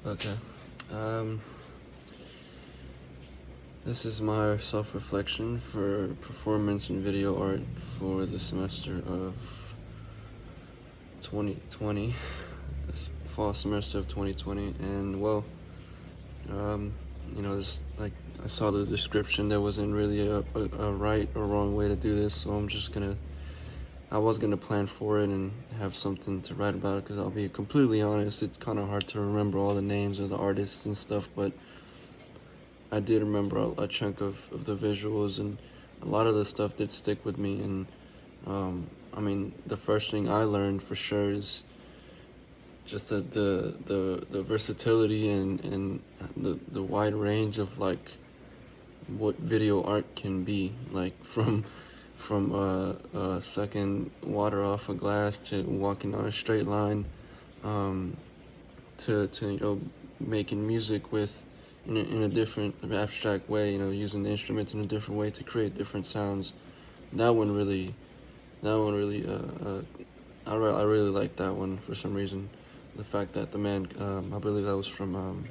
Okay. Um, this is my self-reflection for performance and video art for the semester of 2020, this fall semester of 2020. And well, um, this, like, I saw the description. There wasn't really a right or wrong way to do this, so I was gonna plan for it and have something to write about it, because I'll be completely honest, it's kind of hard to remember all the names of the artists and stuff, but I did remember a chunk of the visuals, and a lot of the stuff did stick with me. And the first thing I learned for sure is just the versatility and the wide range of like what video art can be, like from sucking water off a glass to walking on a straight line, um, to making music with in a different abstract way, using the instruments in a different way to create different sounds. That one really, that one really, I really like that one for some reason. The fact that the man, I believe that was from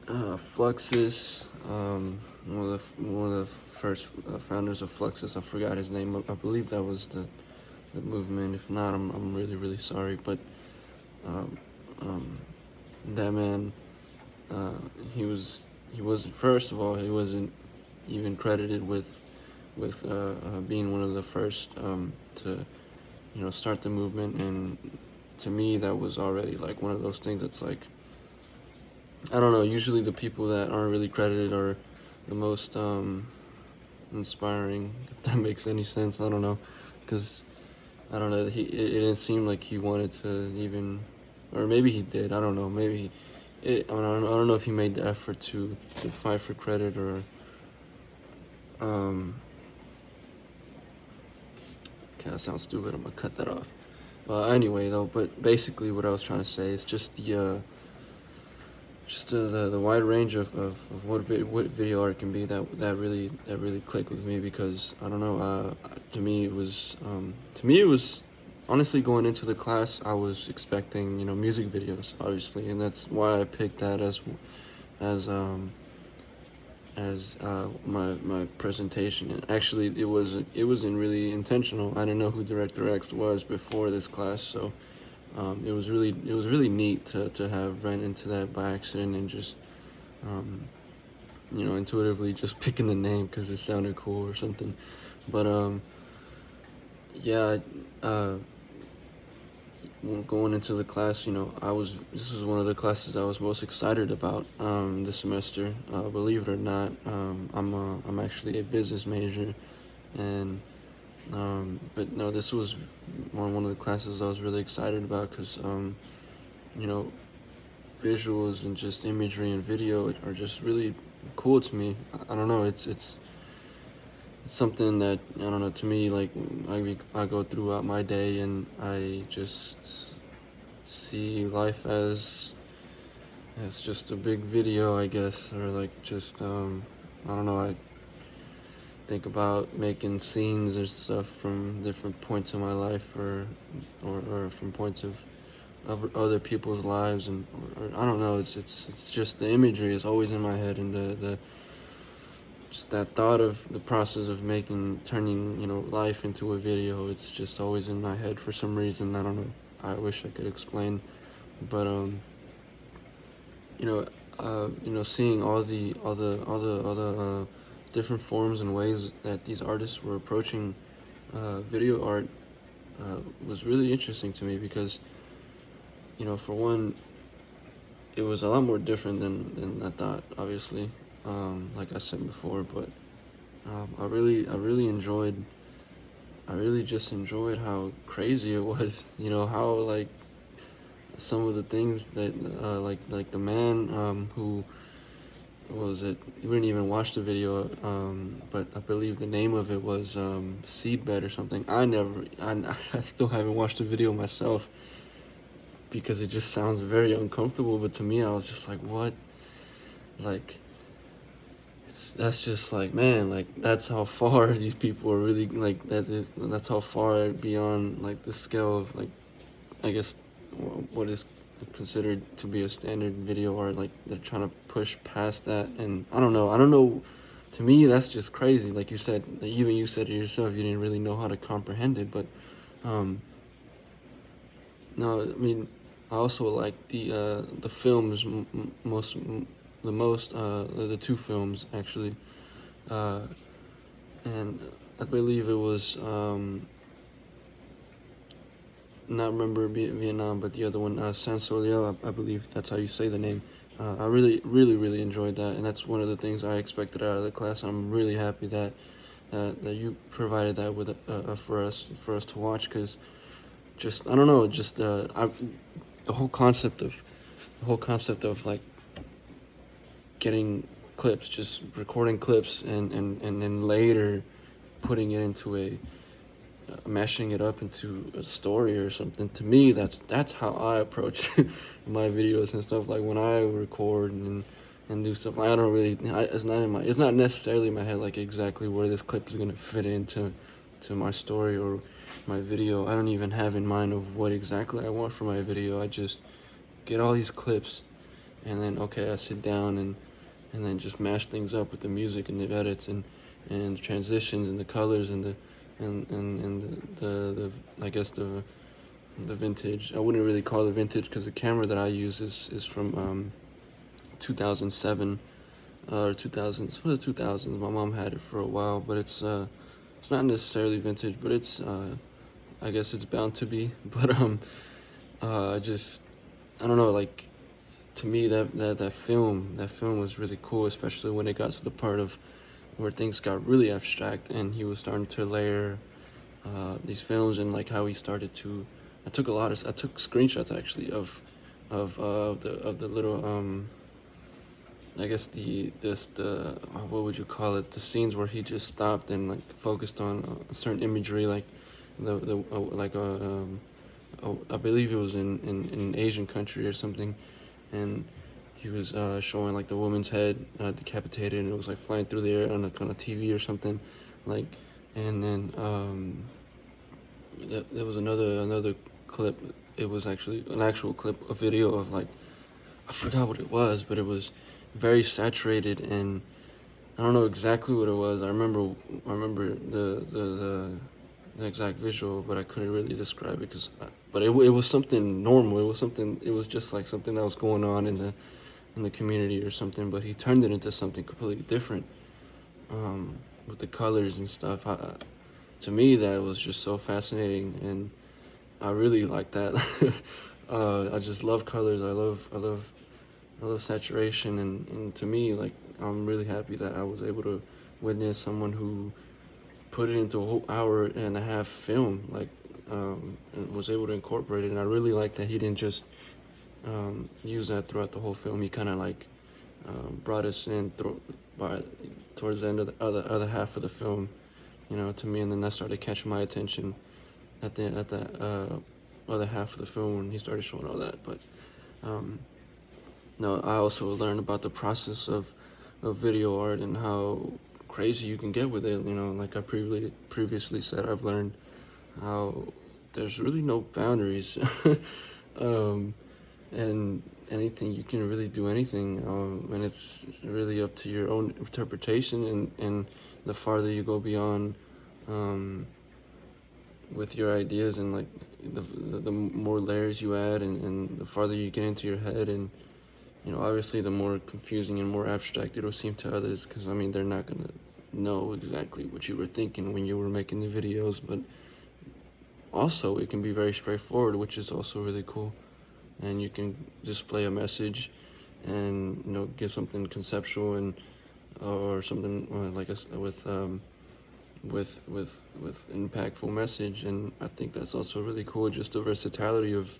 Fluxus, one of the first founders of Fluxus. I forgot his name. I believe that was the movement. If not, I'm really really sorry. But um, um, that man, uh, he was first of all, he wasn't even credited with being one of the first to start the movement. And to me, that was already like one of those things that's like, I don't know. Usually, the people that aren't really credited are the most inspiring. If that makes any sense, I don't know, because I don't know. It didn't seem like he wanted to even, or maybe he did. I don't know. Maybe I don't know if he made the effort to fight for credit or um. Okay, that sounds stupid. I'm gonna cut that off. Anyway, though, but basically, what I was trying to say is just the wide range of what video art can be, that really clicked with me, because I don't know, to me it was honestly, going into the class, I was expecting music videos, obviously, and that's why I picked that as my presentation. And actually, it wasn't really intentional. I didn't know who Director X was before this class, so it was really neat to have ran into that by accident, and just um, intuitively just picking the name because it sounded cool or something. But yeah, uh, going into the class, this is one of the classes I was most excited about this semester. Believe it or not, I'm actually a business major, and but no, this was one of the classes I was really excited about, because you know visuals and just imagery and video are just really cool to me. I don't know. It's something that, I don't know, to me, like, I go throughout my day, and I just see life as just a big video, I guess, or like just I don't know. I think about making scenes or stuff from different points of my life, or from points of other people's lives, and or I don't know. It's just the imagery is always in my head, and the just that thought of the process of turning life into a video. It's just always in my head for some reason. I don't know. I wish I could explain, but you know seeing all the different forms and ways that these artists were approaching video art was really interesting to me, because for one, it was a lot more different than I thought, obviously, like I said before. But I really enjoyed, I really just enjoyed how crazy it was. How, like, some of the things that like the man who was it, we didn't even watch the video, but I believe the name of it was Seedbed or something. I still haven't watched the video myself, because it just sounds very uncomfortable. But to me, I was just like, what? Like, that's just like, man, like, that's how far these people are really, like, that's how far beyond, like, the scale of, like, I guess what is considered to be a standard video art. Like they're trying to push past that, and I don't know. I don't know. To me, that's just crazy. Like you said, even you said it yourself, you didn't really know how to comprehend it. But um, no, I mean, I also like the films the most the two films actually, uh, and I believe it was not remember Vietnam, but the other one, San Solio, I believe that's how you say the name. I really enjoyed that, and that's one of the things I expected out of the class. I'm really happy that you provided that with for us to watch, because just I don't know, just the whole concept of like getting clips, just recording clips, and then later putting it into a mashing it up into a story or something. To me, that's how I approach my videos and stuff. Like when I record and do stuff, I don't really it's not necessarily in my head like exactly where this clip is gonna fit into my story or my video. I don't even have in mind of what exactly I want for my video. I just get all these clips, and then okay, I sit down and then just mash things up with the music and the edits and the transitions and the colors and the I guess the vintage. I wouldn't really call it vintage because the camera that I use is from 2007 or 2000s. For the 2000s, my mom had it for a while, but it's not necessarily vintage, but it's I guess it's bound to be. But just I don't know, like to me that film was really cool, especially when it got to the part of where things got really abstract and he was starting to layer these films, and like how he started to. I took screenshots actually of the little I guess the what would you call it, the scenes where he just stopped and like focused on a certain imagery, like the like I believe it was in an Asian country or something, and he was showing like the woman's head decapitated, and it was like flying through the air on a TV or something, like, and then there was another clip. It was actually an actual clip, a video of like I forgot what it was, but it was very saturated, and I don't know exactly what it was. I remember the exact visual, but I couldn't really describe it but it was something normal. It was just like something that was going on in the community or something. But he turned it into something completely different, with the colors and stuff. To me, that was just so fascinating, and I really like that. I just love colors. I love saturation, and to me, like I'm really happy that I was able to witness someone who put it into a whole hour and a half film, like, and was able to incorporate it. And I really like that he didn't just use that throughout the whole film. He kind of like brought us in towards the end of the other half of the film, to me, and then that started catching my attention at the other half of the film when he started showing all that. But no, I also learned about the process of video art and how crazy you can get with it. Like I previously said, I've learned how there's really no boundaries, and anything you can really do anything, and it's really up to your own interpretation, and the farther you go beyond with your ideas, and like the more layers you add, and the farther you get into your head, and obviously the more confusing and more abstract it'll seem to others, because I mean they're not gonna know exactly what you were thinking when you were making the videos. But also it can be very straightforward, which is also really cool, and you can display a message and give something conceptual and or something like with impactful message. And I think that's also really cool, just the versatility of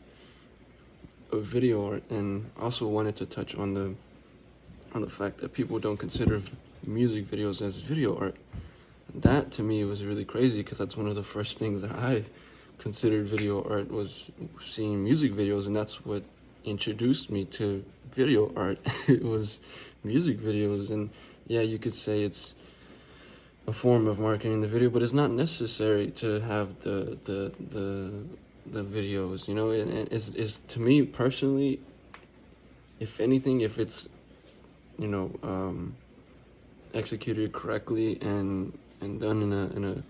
video art. And also wanted to touch on the fact that people don't consider music videos as video art. That to me was really crazy, because that's one of the first things that I considered video art, was seeing music videos, and that's what introduced me to video art. It was music videos. And yeah, you could say it's a form of marketing the video, but it's not necessary to have the the videos, you know, and it's to me personally, if anything, if it's, you know, executed correctly and done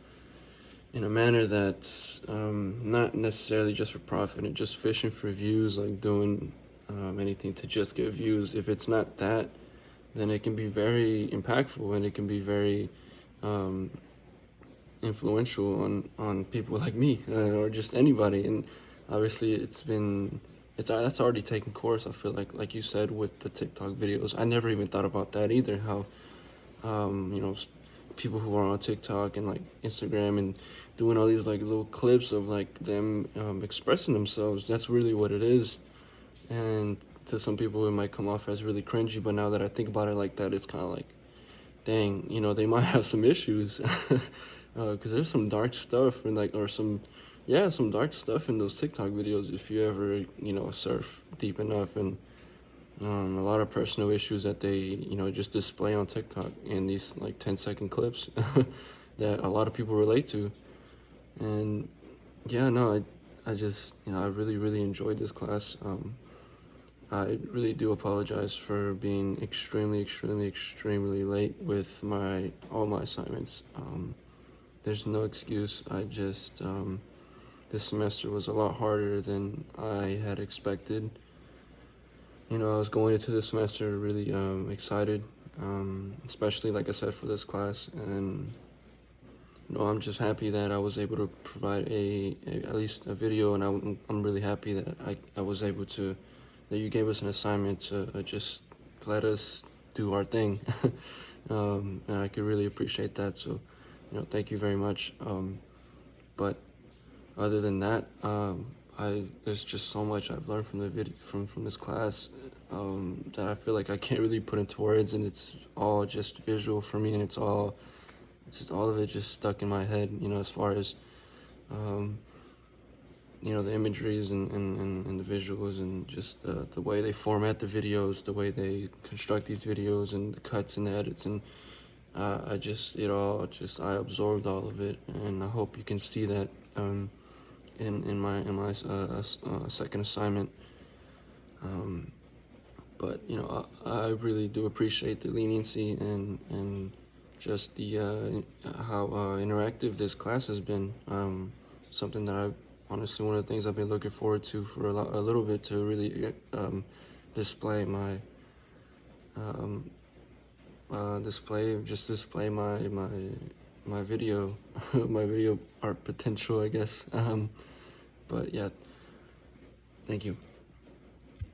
in a manner that's not necessarily just for profit and just fishing for views, like doing anything to just get views. If it's not that, then it can be very impactful and it can be very um, influential on people like me or just anybody. And obviously, it's that's already taken course. I feel like you said with the TikTok videos. I never even thought about that either. How you know, people who are on TikTok and like Instagram and doing all these like little clips of like them expressing themselves. That's really what it is. And to some people, it might come off as really cringy. But now that I think about it like that, it's kind of like, dang, you know, they might have some issues because there's some dark stuff and like or some yeah some dark stuff in those TikTok videos if you ever surf deep enough, and a lot of personal issues that they just display on TikTok in these like 10-second clips that a lot of people relate to. And yeah, no, I just I really enjoyed this class. I really do apologize for being extremely late with my all my assignments. There's no excuse. I just this semester was a lot harder than I had expected. You know, I was going into this semester really excited, especially like I said for this class, and I'm just happy that I was able to provide at least a video, and I'm really happy that I was able to that you gave us an assignment to just let us do our thing. And I could really appreciate that. So, thank you very much. But other than that, I there's just so much I've learned from the video from this class that I feel like I can't really put into words, and it's all just visual for me, and it's just all of it just stuck in my head. As far as um, the imageries and the visuals and just the way they format the videos, the way they construct these videos and the cuts and the edits, and I absorbed all of it, and I hope you can see that in my second assignment. But I really do appreciate the leniency and just the how interactive this class has been. Something that I honestly, one of the things I've been looking forward to for a little bit, to really display my um, display my video my video art potential, I guess. But yeah, thank you.